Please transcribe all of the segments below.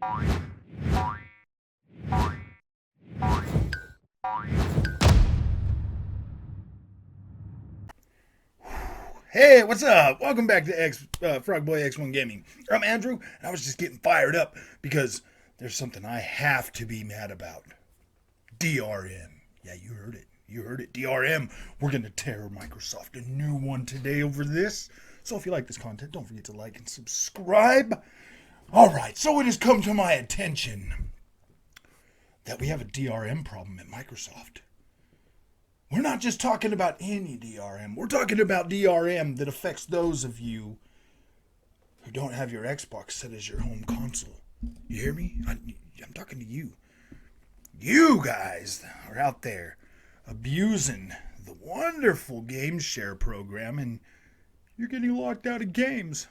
Hey, what's up? Welcome back to Frogboy X1 Gaming. I'm Andrew, and I was just getting fired up because there's something I have to be mad about. DRM. Yeah, you heard it. You heard it. DRM. We're going to tear Microsoft a new one today over this. So if you like this content, don't forget to like and subscribe. All right, so it has come to my attention that we have a DRM problem at Microsoft. We're not just talking about any DRM. We're talking about DRM that affects those of you who don't have your Xbox set as your home console. You hear me? I'm talking to you. You guys are out there abusing the wonderful game share program and you're getting locked out of games.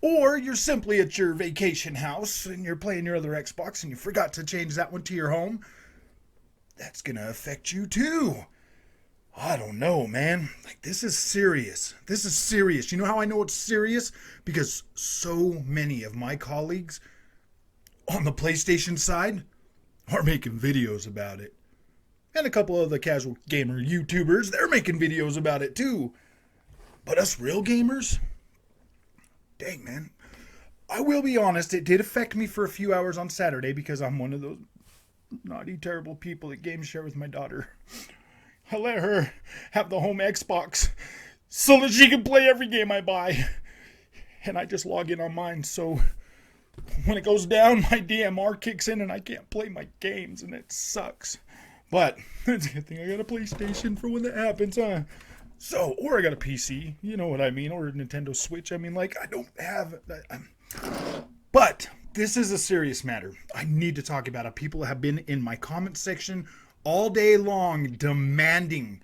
Or you're simply at your vacation house and you're playing your other Xbox and you forgot to change that one to your home. That's going to affect you too. I don't know, man. Like, this is serious. This is serious. You know how I know it's serious? Because so many of my colleagues on the PlayStation side are making videos about it. And a couple of the casual gamer YouTubers, they're making videos about it too. But us real gamers? Dang, man. I will be honest, it did affect me for a few hours on Saturday because I'm one of those naughty, terrible people that game share with my daughter. I let her have the home Xbox so that she can play every game I buy. And I just log in on mine, so when it goes down, my DMR kicks in and I can't play my games, and it sucks. But it's a good thing I got a PlayStation for when that happens, huh? So, or I got a PC, you know what I mean, or a Nintendo Switch. I mean, like, I don't have... But this is a serious matter. I need to talk about it. People have been in my comment section all day long demanding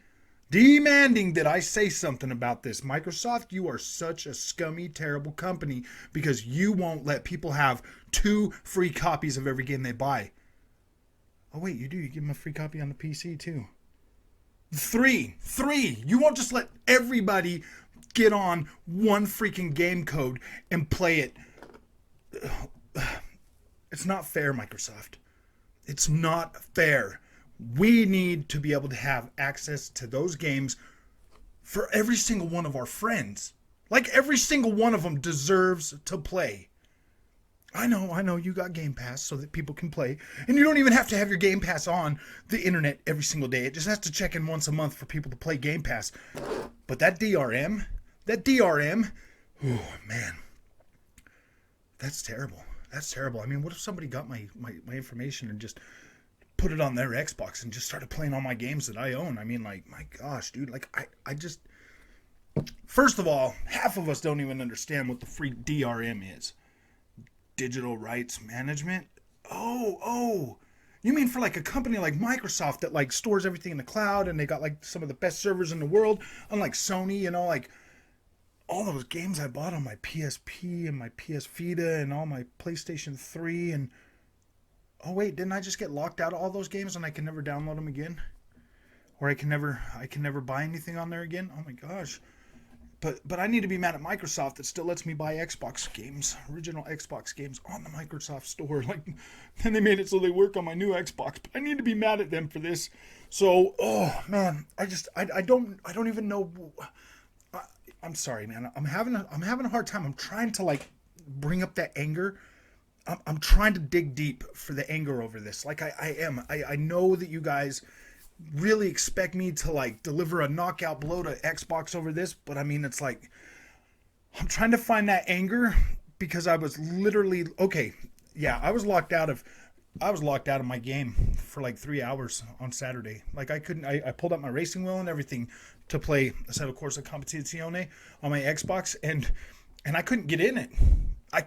that I say something about this. Microsoft, you are such a scummy, terrible company because you won't let people have 2 free copies of every game they buy. Oh, wait, you do. You give them a free copy on the PC, too. 3. You won't just let everybody get on one freaking game code and play it. It's not fair, Microsoft. It's not fair. We need to be able to have access to those games for every single one of our friends. Like, every single one of them deserves to play. I know, you got Game Pass so that people can play. And you don't even have to have your Game Pass on the internet every single day. It just has to check in once a month for people to play Game Pass. But that DRM, oh, man, that's terrible. That's terrible. I mean, what if somebody got my information and just put it on their Xbox and just started playing all my games that I own? I mean, like, my gosh, dude, like, I just... First of all, half of us don't even understand what the free DRM is. Digital rights management? Oh, you mean for like a company like Microsoft that like stores everything in the cloud and they got like some of the best servers in the world, unlike Sony, you know, like all those games I bought on my PSP and my PS Vita and all my PlayStation 3 and oh wait, didn't I just get locked out of all those games and I can never download them again? Or I can never buy anything on there again? Oh my gosh. But I need to be mad at Microsoft that still lets me buy Xbox games, original Xbox games on the Microsoft store. Like, then they made it so they work on my new Xbox. But I need to be mad at them for this. So, oh man, I don't even know. I'm sorry, man. I'm having a hard time. I'm trying to like bring up that anger. I'm trying to dig deep for the anger over this. Like I am. I know that you guys really expect me to like deliver a knockout blow to Xbox over this, but I mean, it's like I'm trying to find that anger because I was literally I was locked out of my game for like 3 hours on Saturday. Like I pulled up my racing wheel and everything to play Assetto Corsa Competizione on my Xbox and I couldn't get in it. I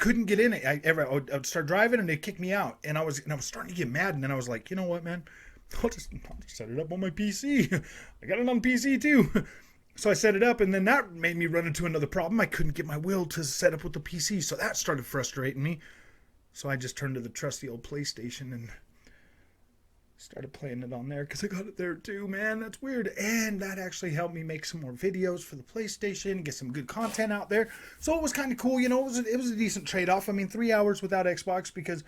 would start driving and they'd kick me out and I was starting to get mad and then I was like, you know what, man? I'll just set it up on my PC. I got it on PC too. So I set it up and then that made me run into another problem. I couldn't get my will to set up with the PC. So that started frustrating me. So I just turned to the trusty old PlayStation and Started playing it on there because I got it there too, man. That's weird. And that actually helped me make some more videos for the PlayStation, get some good content out there. So it was kind of cool, you know. It was a decent trade-off. I mean, 3 hours without Xbox because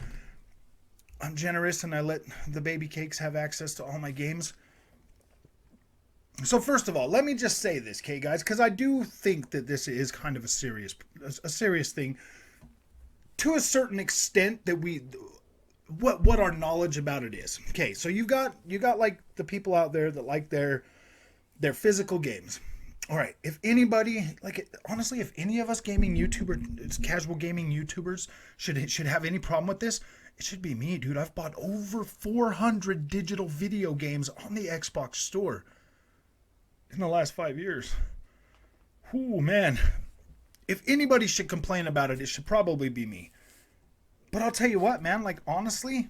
I'm generous and I let the baby cakes have access to all my games. So first of all, let me just say this, okay, guys, because I do think that this is kind of a serious thing to a certain extent that we what our knowledge about it is. Okay, so you got like the people out there that like their physical games. All right, if anybody, like, honestly, if any of us gaming YouTubers, casual gaming YouTubers should have any problem with this, it should be me, dude. I've bought over 400 digital video games on the Xbox store in the last 5 years. Ooh, man. If anybody should complain about it, it should probably be me. But I'll tell you what, man, like, honestly,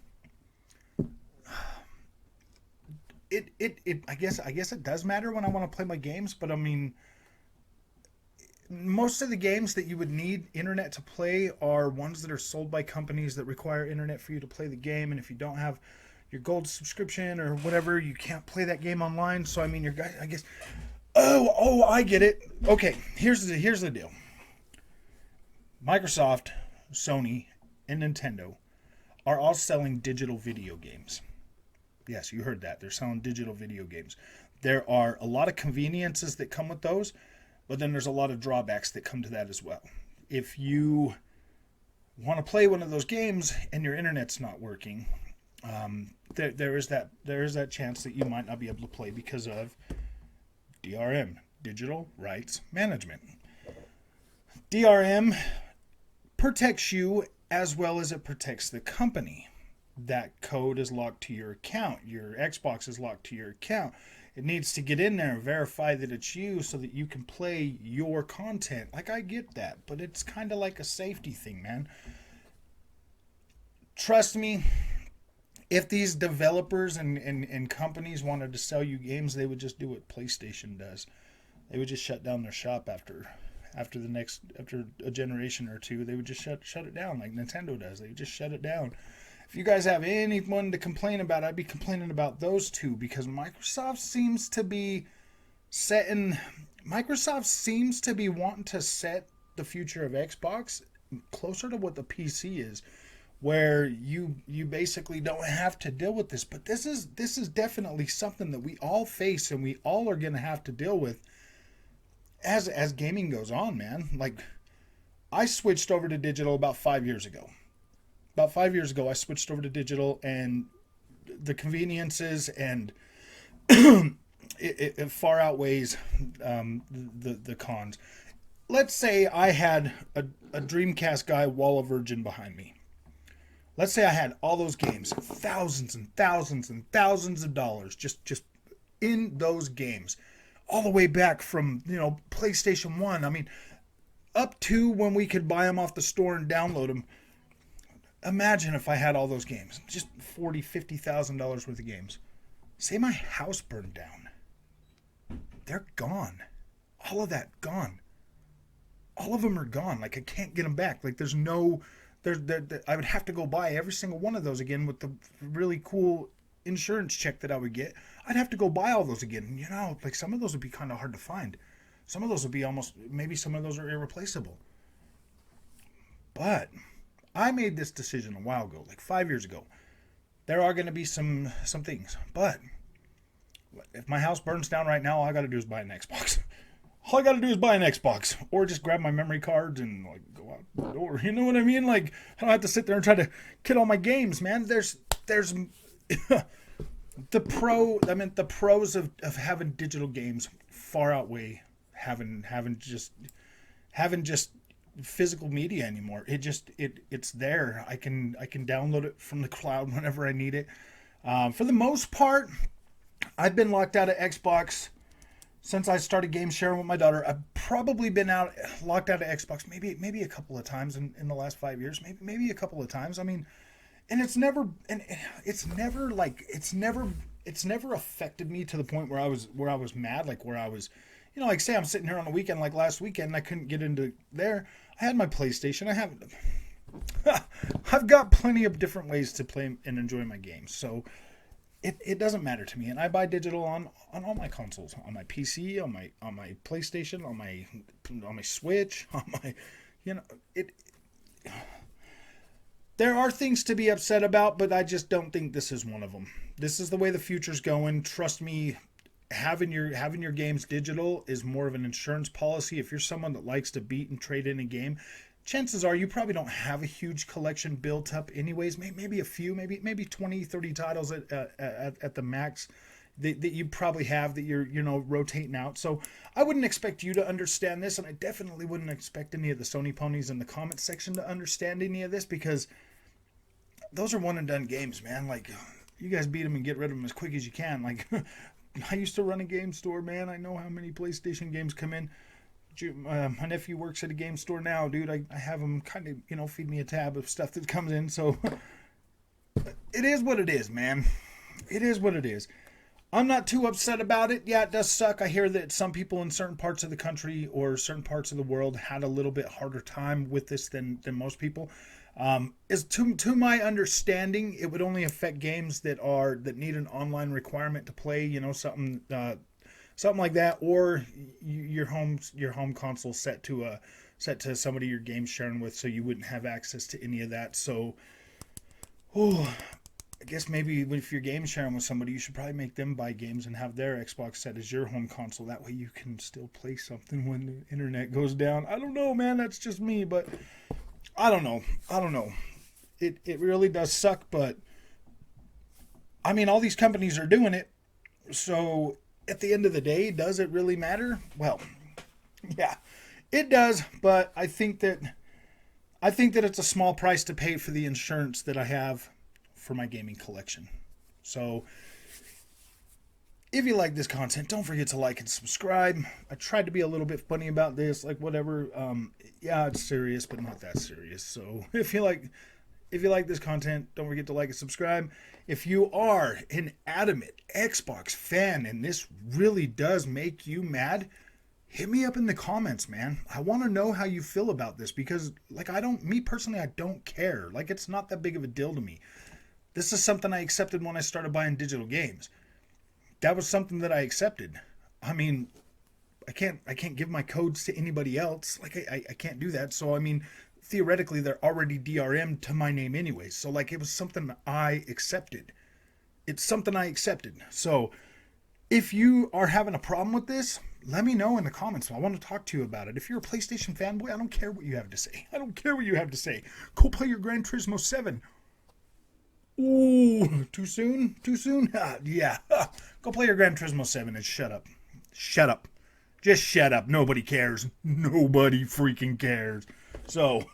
I guess it does matter when I want to play my games, but I mean, most of the games that you would need internet to play are ones that are sold by companies that require internet for you to play the game, and if you don't have your gold subscription or whatever, you can't play that game online. So I mean, your guy, I guess. Oh, I get it. Okay, here's the deal. Microsoft, Sony, and Nintendo are all selling digital video games. Yes, you heard that. They're selling digital video games. There are a lot of conveniences that come with those, but then there's a lot of drawbacks that come to that as well. If you want to play one of those games and your internet's not working, there is that chance that you might not be able to play because of DRM, Digital Rights Management. DRM protects you as well as it protects the company. That code is locked to your account. Your Xbox is locked to your account. It needs to get in there and verify that it's you so that you can play your content. Like, I get that, but it's kind of like a safety thing, man. Trust me, if these developers and companies wanted to sell you games, they would just do what PlayStation does. They would just shut down their shop after a generation or two. They would just shut it down like Nintendo does. They would just shut it down. If you guys have anyone to complain about, I'd be complaining about those two, because Microsoft seems to be wanting to set the future of Xbox closer to what the PC is, where you basically don't have to deal with this. But this is definitely something that we all face and we all are going to have to deal with as gaming goes on, man. Like, I switched over to digital about 5 years ago. About 5 years ago, I switched over to digital, and the conveniences and it far outweighs the cons. Let's say I had a Dreamcast guy, Wall of Virgin, behind me. Let's say I had all those games, thousands and thousands and thousands of dollars just in those games, all the way back from, PlayStation 1. I mean, up to when we could buy them off the store and download them. Imagine if I had all those games, just $40,000, $50,000 worth of games. Say my house burned down. They're gone. All of that gone. All of them are gone. Like, I can't get them back. Like, there's no... I would have to go buy every single one of those again with the really cool insurance check that I would get. I'd have to go buy all those again. Like, some of those would be kind of hard to find. Some of those would be maybe some of those are irreplaceable. But I made this decision a while ago, like 5 years ago. There are going to be some things. But if my house burns down right now, all I got to do is buy an Xbox. All I got to do is buy an Xbox, or just grab my memory cards and like go out the door. You know what I mean? Like, I don't have to sit there and try to get all my games, man. There's the pros of having digital games far outweigh having just physical media anymore. It's there. I can download it from the cloud whenever I need it. For the most part, I've been locked out of Xbox since I started game sharing with my daughter. I've probably been locked out of Xbox maybe a couple of times in the last 5 years, maybe a couple of times. I mean, and it's never affected me to the point where I was mad, like where I was, like, say I'm sitting here on a weekend, like last weekend, and I couldn't get into there. I had my PlayStation. I've got plenty of different ways to play and enjoy my games. So it doesn't matter to me, and I buy digital on all my consoles, on my PC, on my PlayStation, on my Switch, on my, you know, it. There are things to be upset about, but I just don't think this is one of them. This is the way the future's going. Trust me, having your games digital is more of an insurance policy. If you're someone that likes to beat and trade in a game, chances are you probably don't have a huge collection built up anyways. Maybe a few, maybe 20, 30 titles at the max that you probably have that you're rotating out. So I wouldn't expect you to understand this, and I definitely wouldn't expect any of the Sony ponies in the comment section to understand any of this, because those are one and done games, man. Like, you guys beat them and get rid of them as quick as you can. Like, I used to run a game store, man. I know how many PlayStation games come in. My nephew works at a game store now, dude. I have him kind of, feed me a tab of stuff that comes in. So it is what it is, man. It is what it is. I'm not too upset about it. Yeah, it does suck. I hear that some people in certain parts of the country or certain parts of the world had a little bit harder time with this than most people. Is to my understanding, it would only affect games that need an online requirement to play. Something like that, or your home console set to somebody you're game sharing with, so you wouldn't have access to any of that. So, I guess maybe if you're game sharing with somebody, you should probably make them buy games and have their Xbox set as your home console. That way you can still play something when the internet goes down. I don't know, man. That's just me, but I don't know. It really does suck, but I mean, all these companies are doing it. So at the end of the day, does it really matter? Well, yeah, it does, but I think that it's a small price to pay for the insurance that I have for my gaming collection. So if you like this content, don't forget to like and subscribe. I tried to be a little bit funny about this, like whatever. Yeah, it's serious, but not that serious. So if you like this content, don't forget to like and subscribe. If you are an adamant Xbox fan and this really does make you mad, hit me up in the comments, man. I want to know how you feel about this, because me personally, I don't care. Like, it's not that big of a deal to me. This is something I accepted when I started buying digital games. That was something that I accepted. I mean, I can't give my codes to anybody else. Like, I can't do that. So, I mean, theoretically, they're already DRM to my name anyway. So, like, it was something I accepted. It's something I accepted. So, if you are having a problem with this, let me know in the comments. I want to talk to you about it. If you're a PlayStation fanboy, I don't care what you have to say. I don't care what you have to say. Go play your Gran Turismo 7. Ooh, too soon? Too soon? Yeah. Go play your Gran Turismo 7 and shut up. Shut up. Just shut up. Nobody cares. Nobody freaking cares. So,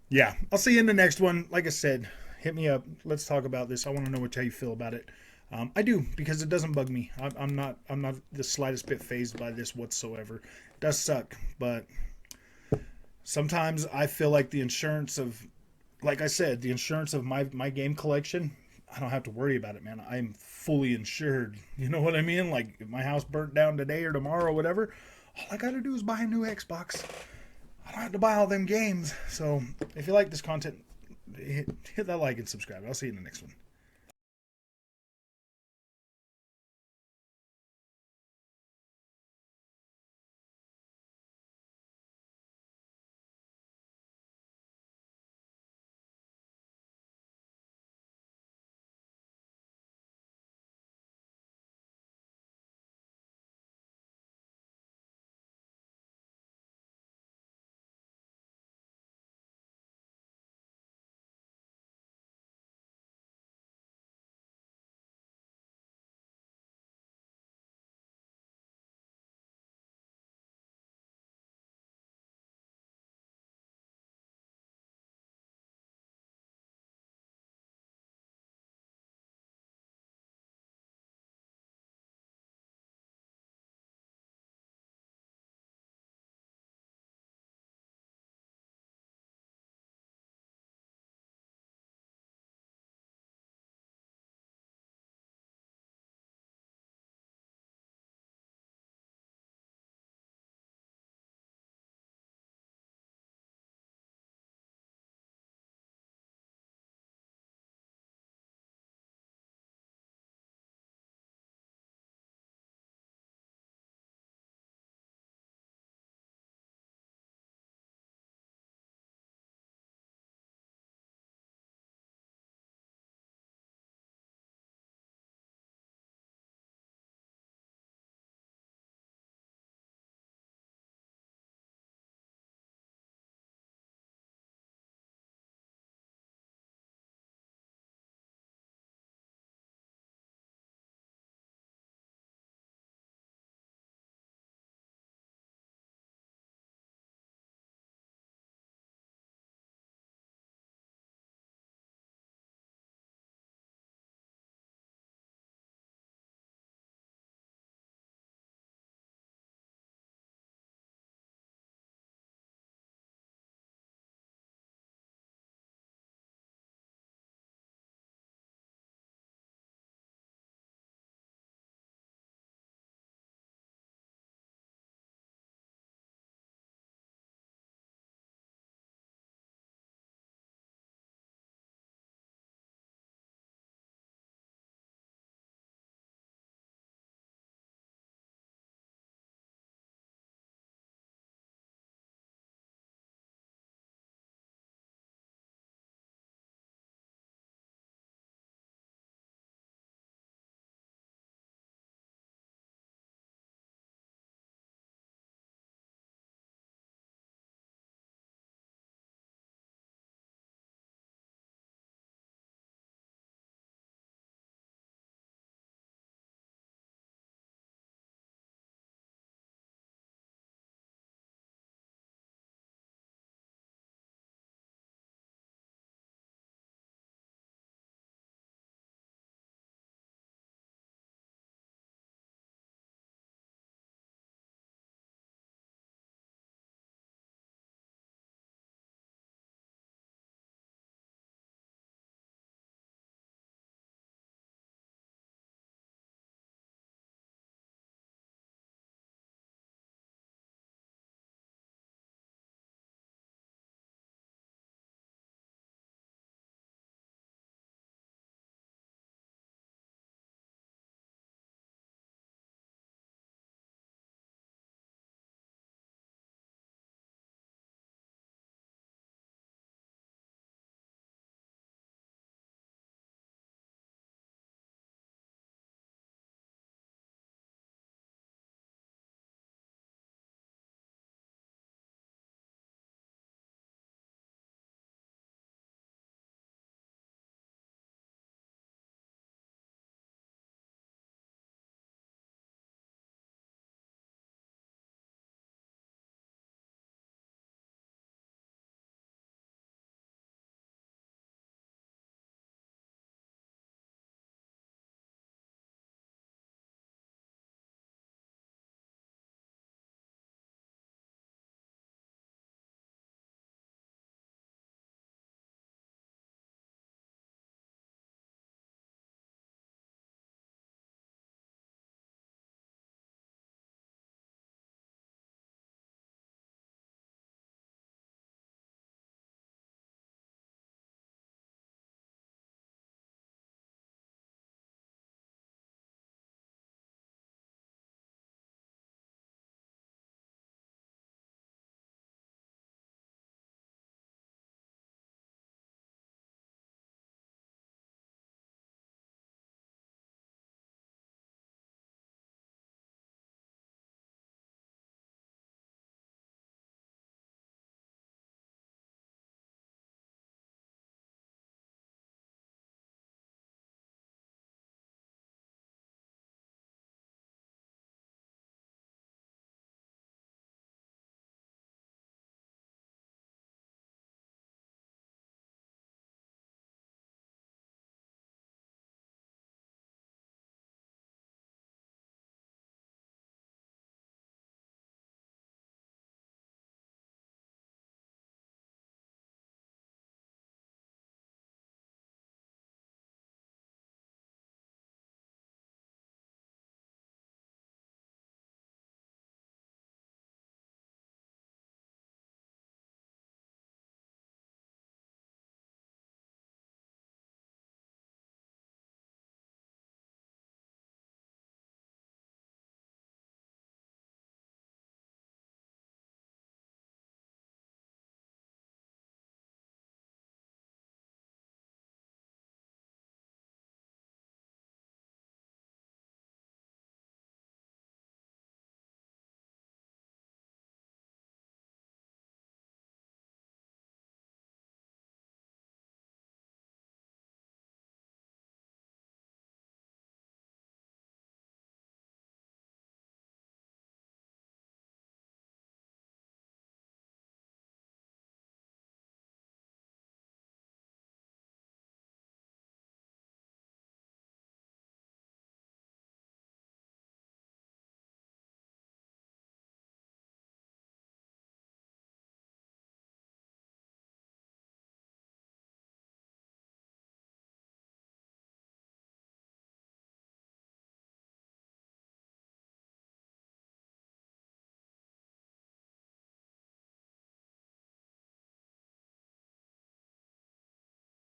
yeah. I'll see you in the next one. Like I said, hit me up. Let's talk about this. I want to know how you feel about it. I do, because it doesn't bug me. I'm not the slightest bit fazed by this whatsoever. It does suck, but sometimes I feel like the insurance of, like I said, the insurance of my game collection, I don't have to worry about it, man. I'm fully insured. You know what I mean? Like, if my house burnt down today or tomorrow or whatever, all I gotta do is buy a new Xbox. I don't have to buy all them games. So if you like this content, hit that like and subscribe. I'll see you in the next one.